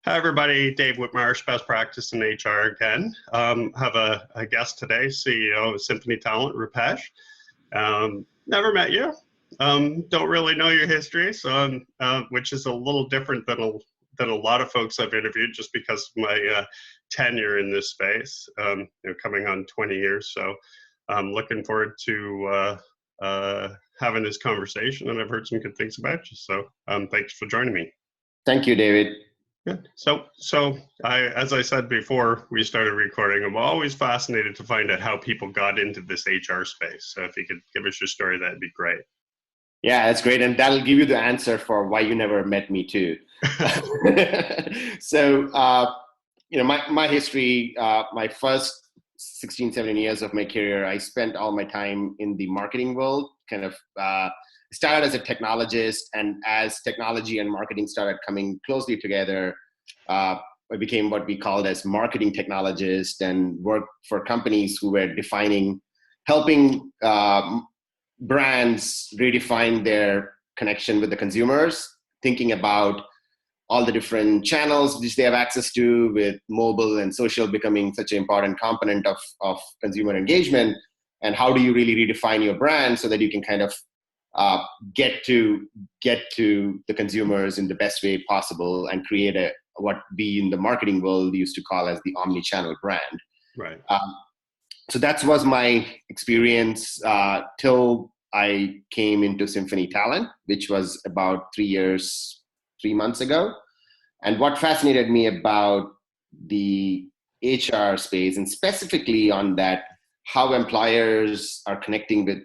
Hi, everybody. Dave Whitmarsh, Best Practice in HR again. Have a guest today, CEO of Symphony Talent, Roopesh. Never met you. Don't really know your history, so which is a little different than a lot of folks I've interviewed, just because of my tenure in this space. Coming on 20 years, so I'm looking forward to having this conversation, and I've heard some good things about you. So thanks for joining me. Thank you, David. Good. So as I said before we started recording, I'm always fascinated to find out how people got into this HR space. So if you could give us your story, that'd be great. Yeah, that's great. And that'll give you the answer for why you never met me too. So, my history, my first 16, 17 years of my career, I spent all my time in the marketing world, started as a technologist, and as technology and marketing started coming closely together, I became what we called as marketing technologist and worked for companies who were helping brands redefine their connection with the consumers, thinking about all the different channels which they have access to, with mobile and social becoming such an important component of consumer engagement. And how do you really redefine your brand so that you can kind of get to the consumers in the best way possible and create what we in the marketing world used to call as the omni-channel brand. Right. So that was my experience till I came into Symphony Talent, which was about 3 months ago. And what fascinated me about the HR space, and specifically on that, how employers are connecting with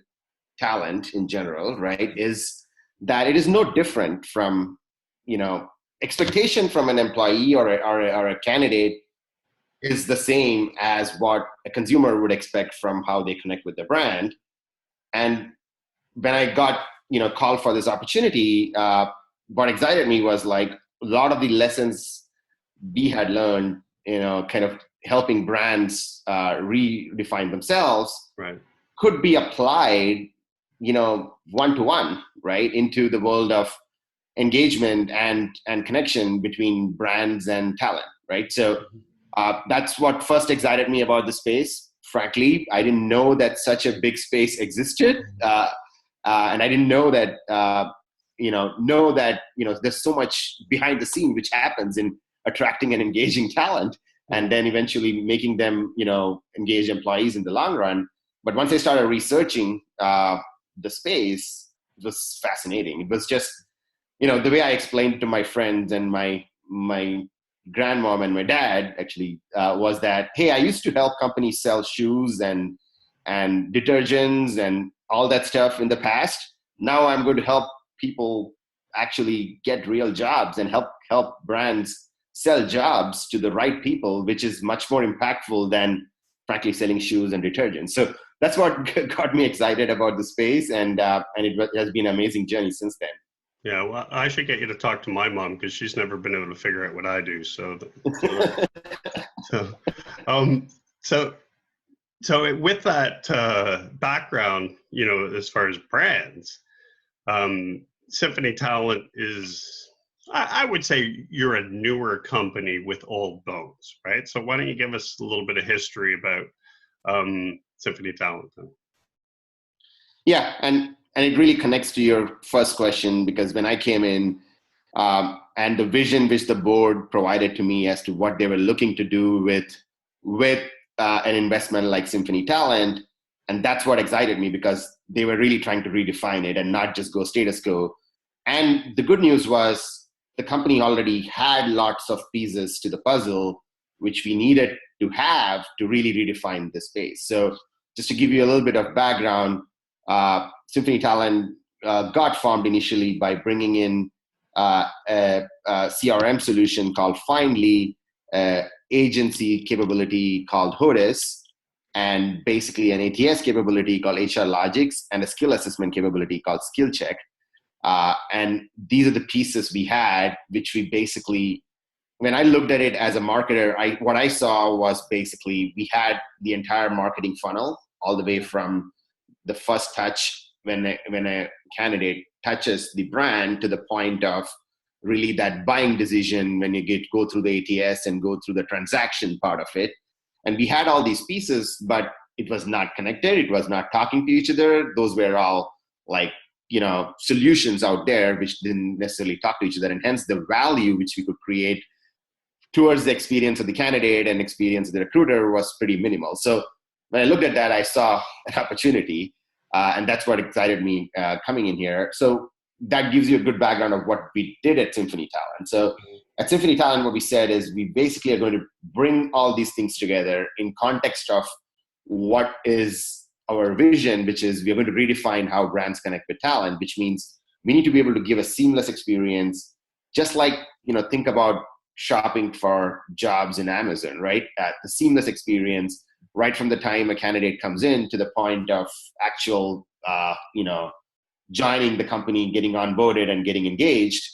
talent in general, right, is that it is no different from, expectation from an employee or a candidate is the same as what a consumer would expect from how they connect with the brand. And when I got, called for this opportunity, what excited me was like a lot of the lessons we had learned, kind of helping brands redefine themselves, right, could be applied one-to-one, right, into the world of engagement and connection between brands and talent, right? So that's what first excited me about the space. Frankly, I didn't know that such a big space existed, and I didn't know that there's so much behind the scene which happens in attracting and engaging talent, and then eventually making them engage employees in the long run. But once I started researching the space, it was fascinating. It was just, the way I explained to my friends and my grandmom and my dad actually was that, hey, I used to help companies sell shoes and detergents and all that stuff in the past. Now I'm going to help people actually get real jobs and help brands sell jobs to the right people, which is much more impactful than frankly selling shoes and detergents. So that's what got me excited about the space, and it has been an amazing journey since then. Yeah, well, I should get you to talk to my mom because she's never been able to figure out what I do. So with that background, as far as brands, Symphony Talent is, I would say, you're a newer company with old bones, right? So why don't you give us a little bit of history about Symphony Talent then? Yeah, and it really connects to your first question, because when I came in, and the vision which the board provided to me as to what they were looking to do with an investment like Symphony Talent, and that's what excited me, because they were really trying to redefine it and not just go status quo. And the good news was the company already had lots of pieces to the puzzle, which we needed to have to really redefine the space. So just to give you a little bit of background, Symphony Talent got formed initially by bringing in a CRM solution called Findly, agency capability called Hodis, and basically an ATS capability called HR Logics, and a skill assessment capability called Skill Check. And these are the pieces we had, which we basically, when I looked at it as a marketer, what I saw was basically we had the entire marketing funnel, all the way from the first touch when a candidate touches the brand to the point of really that buying decision when you go through the ATS and go through the transaction part of it. And we had all these pieces, but it was not connected. It was not talking to each other. Those were all like, solutions out there which didn't necessarily talk to each other. And hence the value which we could create towards the experience of the candidate and experience of the recruiter was pretty minimal. So when I looked at that, I saw an opportunity, and that's what excited me coming in here. So that gives you a good background of what we did at Symphony Talent. So at Symphony Talent, what we said is we basically are going to bring all these things together in context of what is our vision, which is we're going to redefine how brands connect with talent, which means we need to be able to give a seamless experience, just like, think about shopping for jobs in Amazon, right? The seamless experience right from the time a candidate comes in to the point of actual, joining the company, getting onboarded and getting engaged,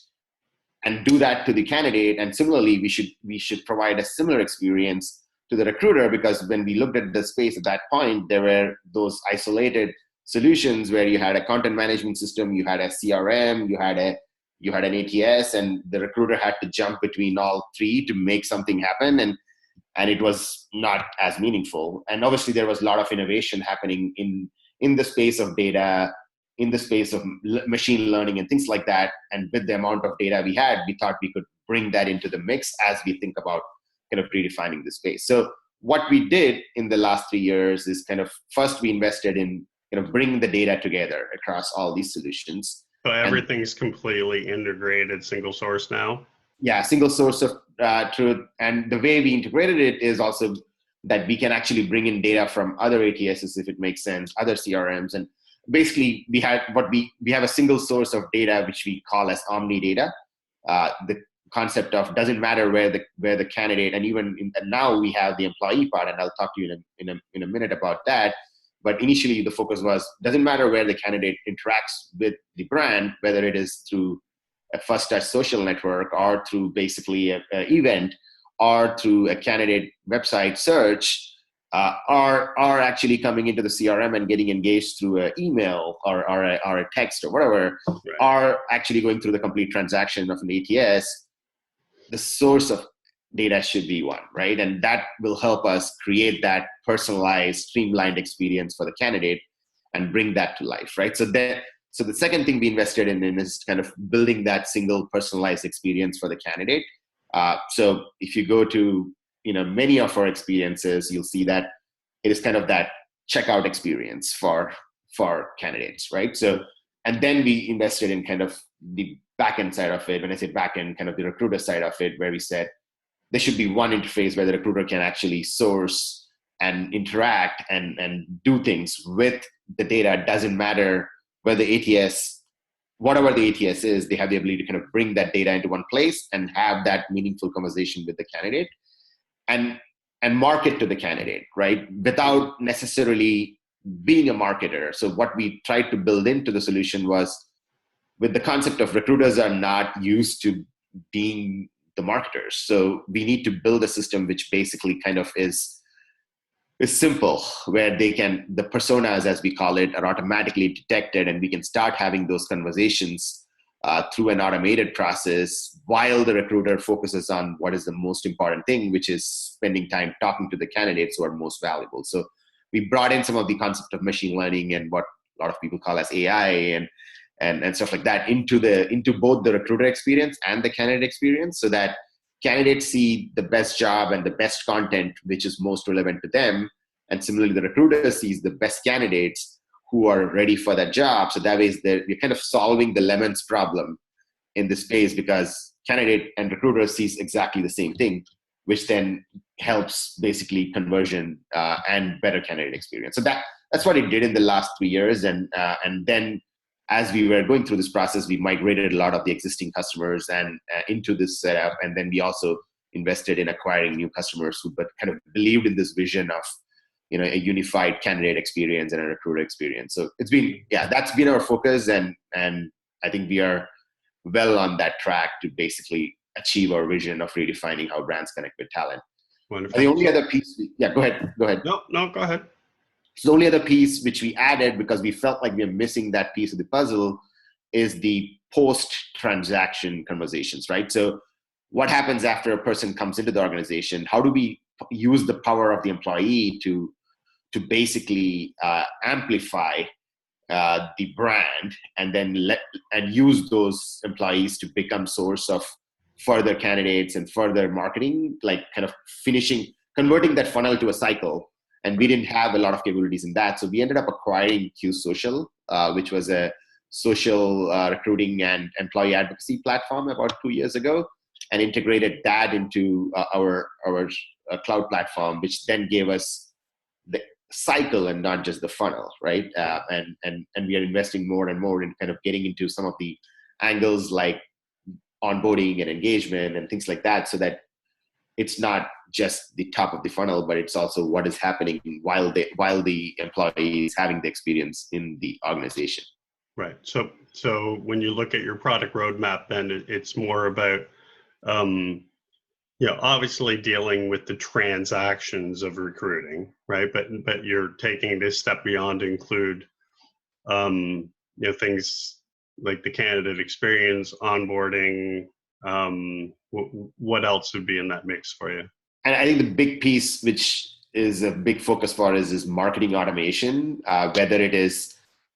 and do that to the candidate. And similarly, we should provide a similar experience to the recruiter, because when we looked at the space at that point, there were those isolated solutions where you had a content management system, you had a CRM, you had an ATS, and the recruiter had to jump between all three to make something happen. And it was not as meaningful. And obviously there was a lot of innovation happening in the space of data, in the space of machine learning and things like that. And with the amount of data we had, we thought we could bring that into the mix as we think about kind of redefining the space. So what we did in the last 3 years is first we invested in bringing the data together across all these solutions. So everything's completely integrated, single source now? Yeah, single source of truth. And the way we integrated it is also that we can actually bring in data from other ATSs if it makes sense, other CRMs. And basically we have a single source of data, which we call as Omni data. The concept of doesn't matter where the candidate, and even now we have the employee part, and I'll talk to you in a minute about that. But initially the focus was, doesn't matter where the candidate interacts with the brand, whether it is through a first touch social network or through basically an event or through a candidate website search, are actually coming into the CRM and getting engaged through an email or a text or whatever, right, are actually going through the complete transaction of an ATS. The source of data should be one, right? And that will help us create that personalized, streamlined experience for the candidate and bring that to life, right? So the second thing we invested in is kind of building that single personalized experience for the candidate. So if you go to many of our experiences, you'll see that it is kind of that checkout experience for candidates, right? So, and then we invested in kind of the backend side of it. When I say backend, kind of the recruiter side of it, where we said there should be one interface where the recruiter can actually source and interact and do things with the data. It doesn't matter where the ATS, whatever the ATS is, they have the ability to kind of bring that data into one place and have that meaningful conversation with the candidate and market to the candidate, right? Without necessarily being a marketer. So what we tried to build into the solution was, with the concept of recruiters are not used to being the marketers. So we need to build a system which basically kind of is simple, where the personas, as we call it, are automatically detected, and we can start having those conversations through an automated process while the recruiter focuses on what is the most important thing, which is spending time talking to the candidates who are most valuable. So we brought in some of the concept of machine learning and what a lot of people call as AI and stuff like that into both the recruiter experience and the candidate experience, so that candidates see the best job and the best content which is most relevant to them, and similarly the recruiter sees the best candidates who are ready for that job. So that way we're kind of solving the lemons problem in this space, because candidate and recruiter sees exactly the same thing, which then helps basically conversion and better candidate experience. So that's what it did in the last 3 years, and then as we were going through this process, we migrated a lot of the existing customers and into this setup. And then we also invested in acquiring new customers who kind of believed in this vision of, a unified candidate experience and a recruiter experience. So that's been our focus. And I think we are well on that track to basically achieve our vision of redefining how brands connect with talent. Wonderful. The only other piece, go ahead. No, go ahead. So the only other piece which we added, because we felt like we were missing that piece of the puzzle, is the post-transaction conversations, right? So what happens after a person comes into the organization? How do we use the power of the employee to basically amplify the brand, and then use those employees to become source of further candidates and further marketing, like kind of converting that funnel to a cycle. And we didn't have a lot of capabilities in that. So we ended up acquiring Q Social, which was a social recruiting and employee advocacy platform about 2 years ago, and integrated that into our cloud platform, which then gave us the cycle and not just the funnel, right? And we are investing more and more in kind of getting into some of the angles like onboarding and engagement and things like that, so that it's not just the top of the funnel, but it's also what is happening while the employee is having the experience in the organization. Right. So when you look at your product roadmap, then it's more about obviously dealing with the transactions of recruiting, right? But you're taking this step beyond to include, things like the candidate experience, onboarding. What else would be in that mix for you? And I think the big piece, which is a big focus for us, is marketing automation, whether it is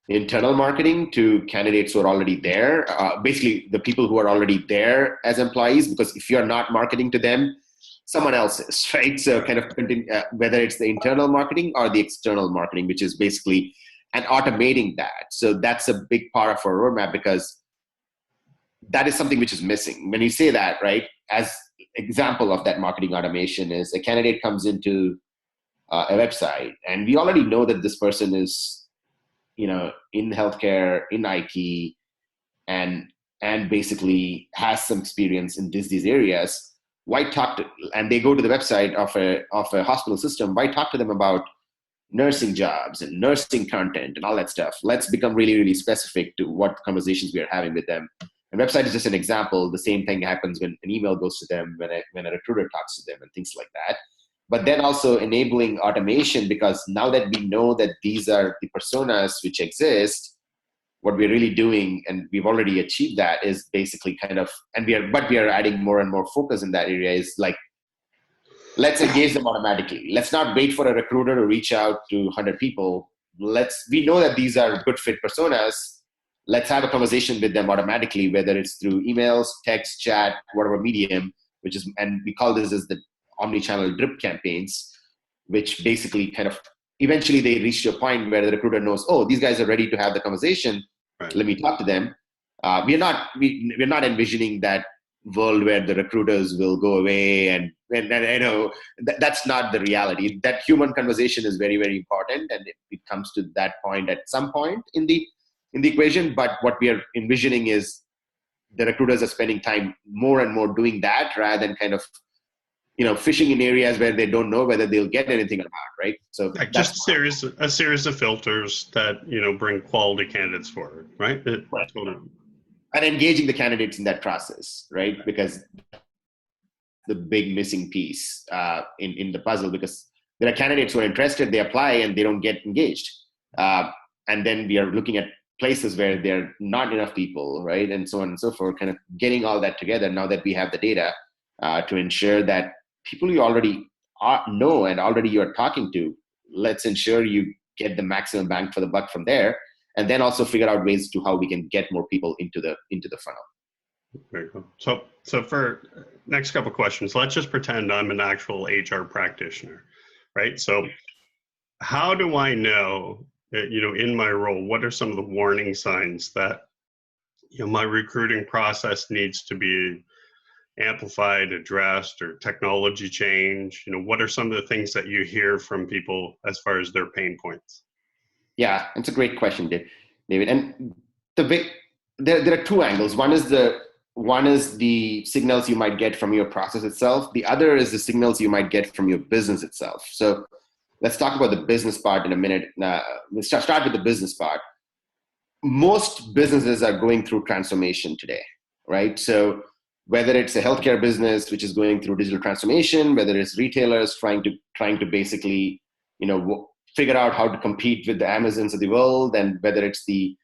internal marketing to candidates who are already there, basically the people who are already there as employees, because if you're not marketing to them, someone else is, right? So kind of whether it's the internal marketing or the external marketing, which is basically, and automating that. So that's a big part of our roadmap, because that is something which is missing. When you say that, right, as example of that marketing automation is a candidate comes into a website, and we already know that this person is, in healthcare, in IT, and basically has some experience in these areas. Why talk to, and they go to the website of a hospital system, why talk to them about nursing jobs and nursing content and all that stuff? Let's become really, really specific to what conversations we are having with them. And website is just an example. The same thing happens when an email goes to them, when a recruiter talks to them, and things like that. But then also enabling automation, because now that we know that these are the personas which exist, what we're really doing, and we've already achieved that, is basically kind of, we are adding more and more focus in that area, is like, let's engage them automatically. Let's not wait for a recruiter to reach out to 100 people. We know that these are good fit personas. Let's have a conversation with them automatically, whether it's through emails, text, chat, whatever medium, and we call this as the omni-channel drip campaigns, which basically kind of, eventually they reach to a point where the recruiter knows, oh, these guys are ready to have the conversation. Right. Let me talk to them. We're not envisioning that world where the recruiters will go away, and that's not the reality. That human conversation is very, very important, and it comes to that point at some point in the equation. But what we are envisioning is the recruiters are spending time more and more doing that, rather than kind of fishing in areas where they don't know whether they'll get anything or not, right? So just a series of filters that bring quality candidates forward, right? Right. And engaging the candidates in that process, right? Because the big missing piece in the puzzle, because there are candidates who are interested, they apply, and they don't get engaged. And then we are looking at places where there are not enough people, right? And so on and so forth, kind of getting all that together now that we have the data to ensure that people you already know and already you're talking to, let's ensure you get the maximum bang for the buck from there. And then also figure out ways to how we can get more people into the funnel. Very cool. So for next couple of questions, let's just pretend I'm an actual HR practitioner, right? So how do I know that, in my role, what are some of the warning signs that, my recruiting process needs to be amplified, addressed, or technology change? What are some of the things that you hear from people as far as their pain points? Yeah, it's a great question, David. And there are two angles. One is the signals you might get from your process itself. The other is the signals you might get from your business itself. So let's talk about the business part in a minute. Let's start with the business part. Most businesses are going through transformation today, right? So whether it's a healthcare business which is going through digital transformation, whether it's retailers trying to basically, figure out how to compete with the Amazons of the world, and whether it's the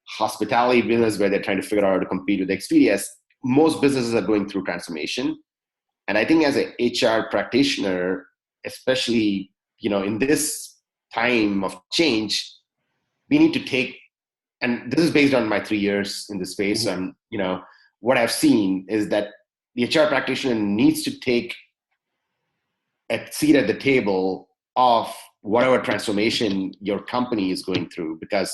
hospitality business where they're trying to figure out how to compete with Expedia. Most businesses are going through transformation. And I think as an HR practitioner, especially, in this time of change, we need to take, and this is based on my 3 years in the space. And, what I've seen is that the HR practitioner needs to take a seat at the table of whatever transformation your company is going through, because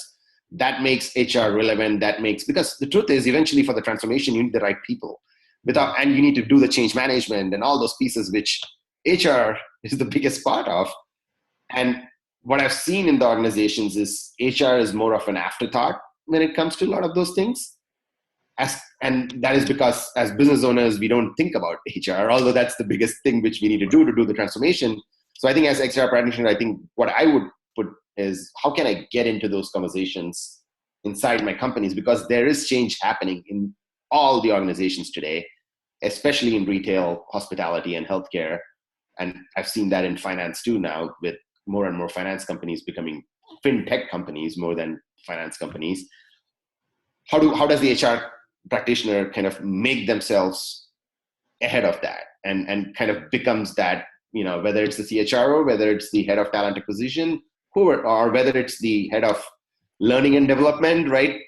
that makes HR relevant. Because the truth is, eventually for the transformation, you need the right people and you need to do the change management and all those pieces, which HR is the biggest part of. And what I've seen in the organizations is HR is more of an afterthought when it comes to a lot of those things. And that is because as business owners, we don't think about HR, although that's the biggest thing which we need to do the transformation. So I think as HR practitioner, I think what I would put is, how can I get into those conversations inside my companies? Because there is change happening in all the organizations today, especially in retail, hospitality, and healthcare. And I've seen that in finance too now, with more and more finance companies becoming fintech companies more than finance companies. How does the HR practitioner kind of make themselves ahead of that and kind of becomes that, whether it's the CHRO, whether it's the head of talent acquisition, or whether it's the head of learning and development, right?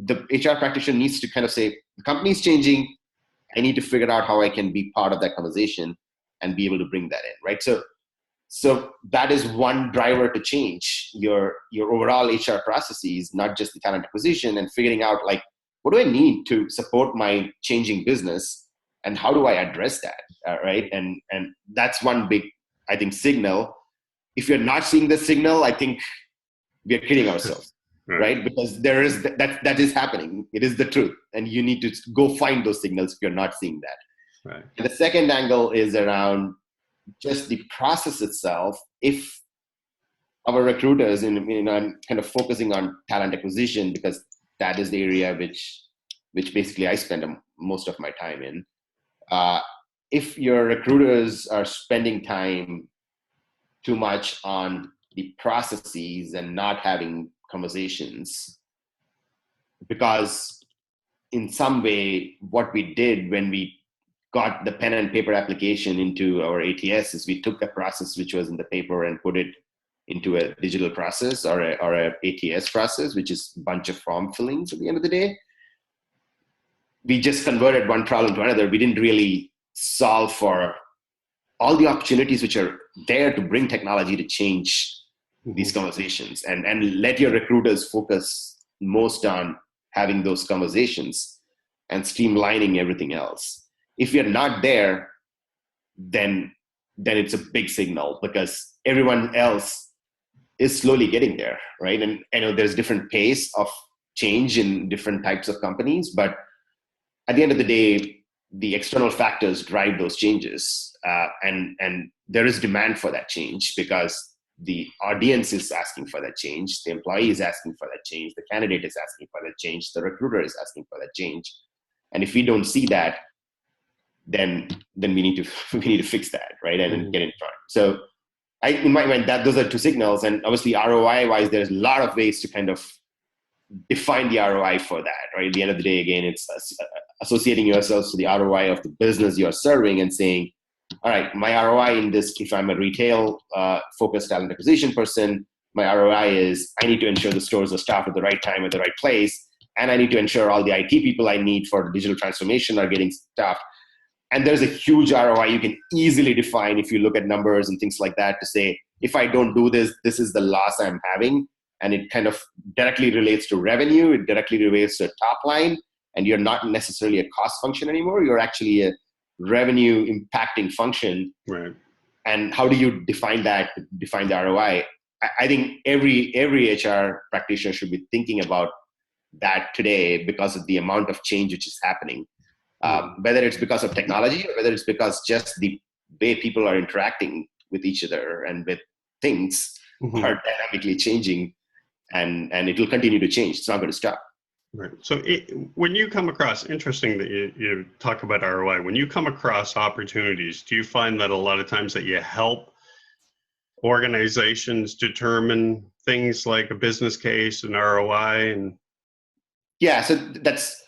The HR practitioner needs to kind of say, the company's changing. I need to figure out how I can be part of that conversation and be able to bring that in, right? So that is one driver to change your overall HR processes, not just the talent acquisition, and figuring out, like, what do I need to support my changing business and how do I address that, right? And that's one big, I think, signal. If you're not seeing the signal, I think we're kidding ourselves, right? Because there is that is happening. It is the truth. And you need to go find those signals if you're not seeing that. Right. And the second angle is around just the process itself. If our recruiters, I'm kind of focusing on talent acquisition because that is the area which basically I spend most of my time in. If your recruiters are spending time too much on the processes and not having conversations, because in some way what we did when we got the pen and paper application into our ATS is we took a process which was in the paper and put it into a digital process or a ATS process, which is a bunch of form fillings at the end of the day. We just converted one problem to another. We didn't really solve for all the opportunities which are there to bring technology to change these conversations, and let your recruiters focus most on having those conversations and streamlining everything else. If you're not there, then it's a big signal, because everyone else is slowly getting there, right? And I know there's different pace of change in different types of companies, but at the end of the day, the external factors drive those changes, and there is demand for that change because the audience is asking for that change, the employee is asking for that change, the candidate is asking for that change, the recruiter is asking for that change. And if we don't see that, then we need to fix that, right? And get in front. So in my mind, those are two signals. And obviously ROI wise, there's a lot of ways to kind of define the ROI for that, right? At the end of the day, again, it's associating yourselves to the ROI of the business you're serving and saying, all right, my ROI in this, if I'm a retail focused talent acquisition person, my ROI is I need to ensure the stores are staffed at the right time at the right place. And I need to ensure all the IT people I need for digital transformation are getting staffed. And there's a huge ROI you can easily define if you look at numbers and things like that to say, if I don't do this, this is the loss I'm having. And it kind of directly relates to revenue. It directly relates to top line. And you're not necessarily a cost function anymore. You're actually a revenue impacting function. Right. And how do you define that, define the ROI? I think every HR practitioner should be thinking about that today because of the amount of change which is happening. Whether it's because of technology or whether it's because just the way people are interacting with each other and with things are dynamically changing, and it will continue to change. It's not going to stop. Right. So when you come across, interesting that you talk about ROI, when you come across opportunities, do you find that a lot of times that you help organizations determine things like a business case and ROI and Yeah, so that's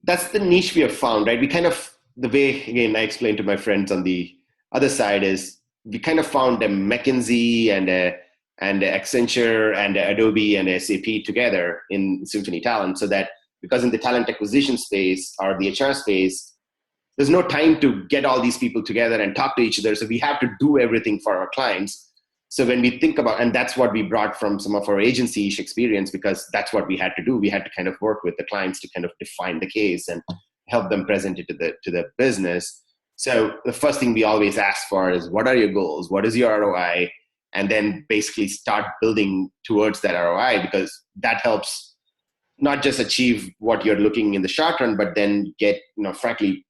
the niche we have found, right? We kind of, the way, again, I explained to my friends on the other side is we kind of found a McKinsey and a Accenture and a Adobe and a SAP together in Symphony Talent, so that because in the talent acquisition space or the HR space, there's no time to get all these people together and talk to each other. So we have to do everything for our clients. So when we think about, and that's what we brought from some of our agency-ish experience, because that's what we had to do. We had to kind of work with the clients to kind of define the case and help them present it to the business. So the first thing we always ask for is, what are your goals? What is your ROI? And then basically start building towards that ROI, because that helps not just achieve what you're looking in the short run, but then get, frankly,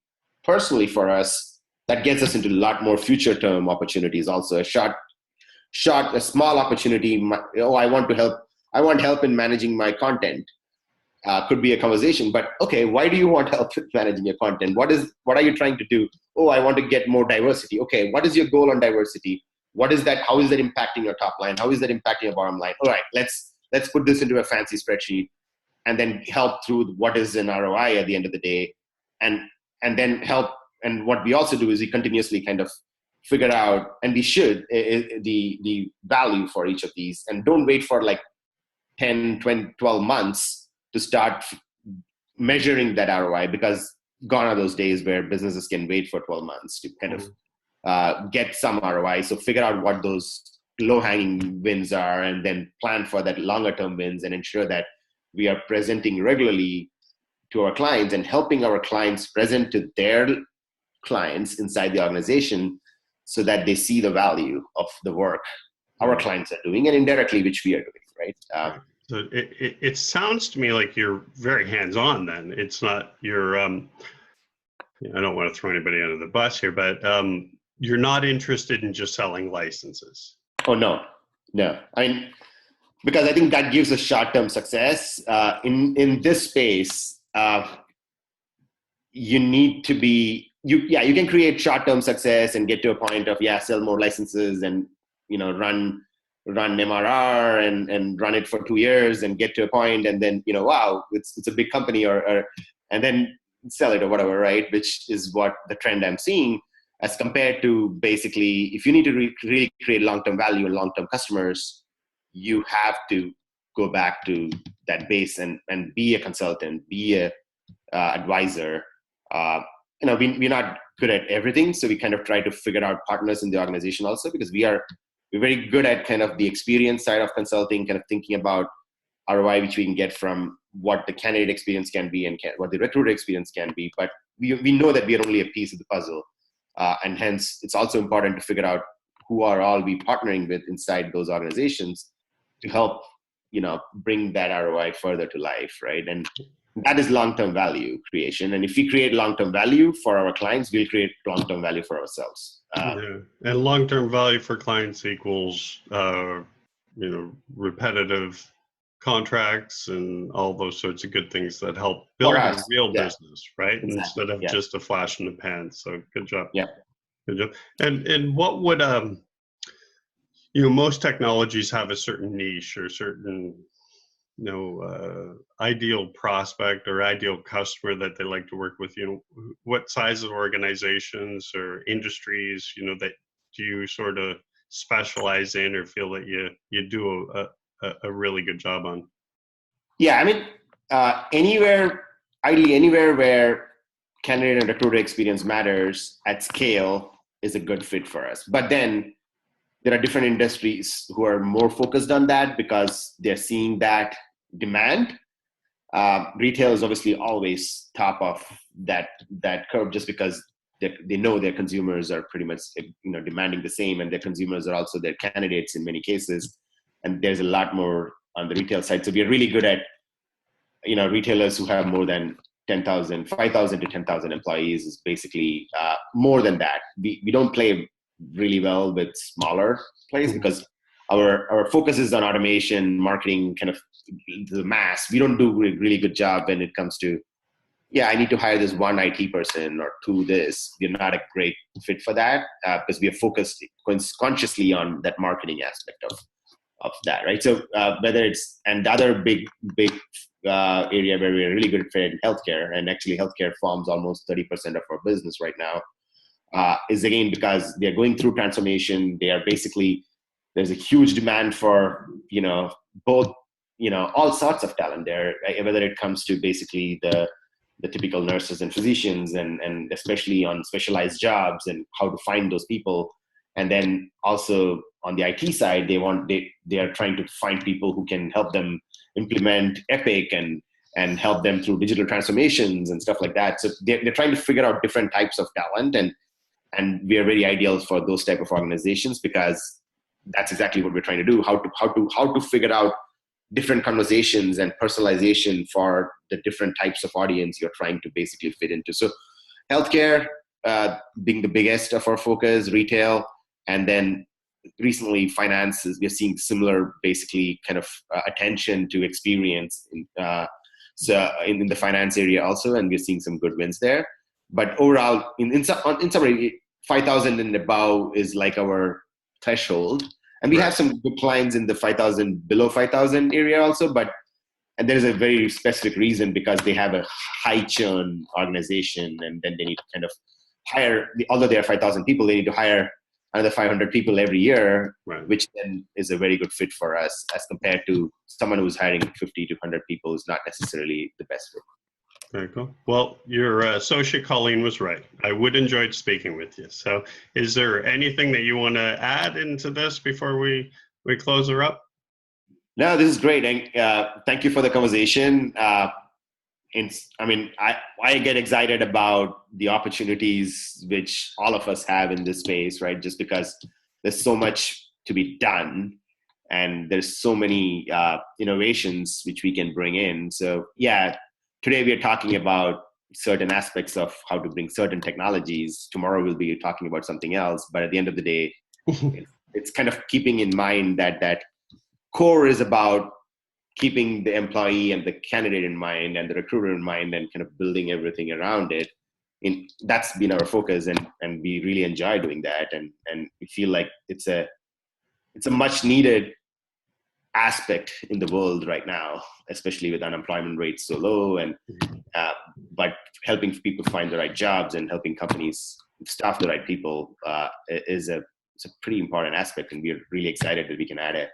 personally for us, that gets us into a lot more future term opportunities also. A small opportunity, I want help in managing my content, could be a conversation. But okay, why do you want help with managing your content? What are you trying to do? Oh, I want to get more diversity. Okay, what is your goal on diversity? What is that? How is that impacting your top line? How is that impacting your bottom line? All right, let's put this into a fancy spreadsheet and then help through what is an ROI at the end of the day, and then help. And what we also do is we continuously kind of figure out, and we should, the value for each of these, and don't wait for like 10, 20, 12 months to start measuring that ROI, because gone are those days where businesses can wait for 12 months to kind of get some ROI. So figure out what those low-hanging wins are, and then plan for that longer-term wins, and ensure that we are presenting regularly to our clients and helping our clients present to their clients inside the organization, so that they see the value of the work our clients are doing, and indirectly which we are doing, right? So it sounds to me like you're very hands-on then. It's not you're, I don't want to throw anybody under the bus here, but you're not interested in just selling licenses. Oh, no. I mean, because I think that gives us short-term success. In this space, you need to be, you can create short-term success and get to a point of, sell more licenses and, run MRR and run it for 2 years and get to a point, and then, wow, it's a big company, or and then sell it or whatever, right? Which is what the trend I'm seeing, as compared to basically, if you need to really create long-term value and long-term customers, you have to go back to that base and be a consultant, be a advisor. We're not good at everything, so we kind of try to figure out partners in the organization also, because we're very good at kind of the experience side of consulting, kind of thinking about ROI, which we can get from what the candidate experience can be and what the recruiter experience can be. But we know that we are only a piece of the puzzle, and hence it's also important to figure out who are all we partnering with inside those organizations to help bring that ROI further to life, right? And that is long-term value creation. And if we create long-term value for our clients, we'll create long-term value for ourselves. And long-term value for clients equals, repetitive contracts and all those sorts of good things that help build a real business, right? Exactly. Instead of just a flash in the pan. So good job. Yeah. Good job. And what would, most technologies have a certain niche or certain, ideal prospect or ideal customer that they like to work with. What size of organizations or industries, that do you sort of specialize in or feel that you do a really good job on? Yeah, I mean, ideally anywhere where candidate and recruiter experience matters at scale is a good fit for us. But then there are different industries who are more focused on that because they're seeing that demand. Retail is obviously always top of that curve, just because they know their consumers are pretty much demanding the same, and their consumers are also their candidates in many cases. And there's a lot more on the retail side. So we are really good at retailers who have more than 10,000, 5,000 to 10,000 employees is basically more than that. We don't play really well with smaller plays because our focus is on automation, marketing, kind of the mass. We don't do a really good job when it comes to, I need to hire this one IT person or two this. We're not a great fit for that because we are focused consciously on that marketing aspect that, right? So whether it's, and the other big area where we're really good fit in healthcare, and actually healthcare forms almost 30% of our business right now, is again because they're going through transformation. They are basically, there's a huge demand for, both, all sorts of talent there, right? Whether it comes to basically the typical nurses and physicians, and especially on specialized jobs and how to find those people. And then also on the IT side, they are trying to find people who can help them implement Epic and help them through digital transformations and stuff like that. So they're trying to figure out different types of talent, and we are very ideal for those type of organizations, because that's exactly what we're trying to do. How to figure out different conversations and personalization for the different types of audience you're trying to basically fit into. So healthcare being the biggest of our focus, retail, and then recently finances. We're seeing similar basically kind of attention to experience in the finance area also, and we're seeing some good wins there. But overall, in summary, 5,000 and above is like our threshold. And we have some good clients in the 5,000, below 5,000 area also, and there's a very specific reason, because they have a high churn organization, and then they need to kind of hire, although there are 5,000 people, they need to hire another 500 people every year, which then is a very good fit for us, as compared to someone who's hiring 50 to 100 people is not necessarily the best fit. Very cool. Well, your associate Colleen was right. I would enjoy speaking with you. So is there anything that you want to add into this before we close her up? No, this is great. And thank you for the conversation. I get excited about the opportunities which all of us have in this space, right? Just because there's so much to be done, and there's so many innovations which we can bring in. So yeah, today we are talking about certain aspects of how to bring certain technologies. Tomorrow we'll be talking about something else. But at the end of the day, it's kind of keeping in mind that core is about keeping the employee and the candidate in mind and the recruiter in mind, and kind of building everything around it. That's been our focus, and we really enjoy doing that. And we feel like it's a much needed aspect in the world right now, especially with unemployment rates so low, and but helping people find the right jobs and helping companies staff the right people is a pretty important aspect. And we're really excited that we can add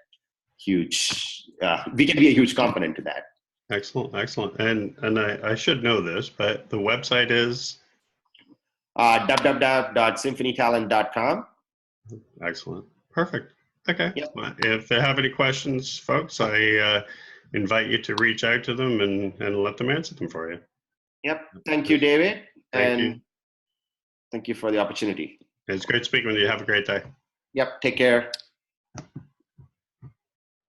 we can be a huge component to that. Excellent. And I should know this, but the website is www.symphonytalent.com. Excellent. Perfect. Okay. Yep. If they have any questions, folks, I invite you to reach out to them and let them answer them for you. Yep. Thank you, David. Thank you. Thank you for the opportunity. It's great speaking with you. Have a great day. Yep. Take care.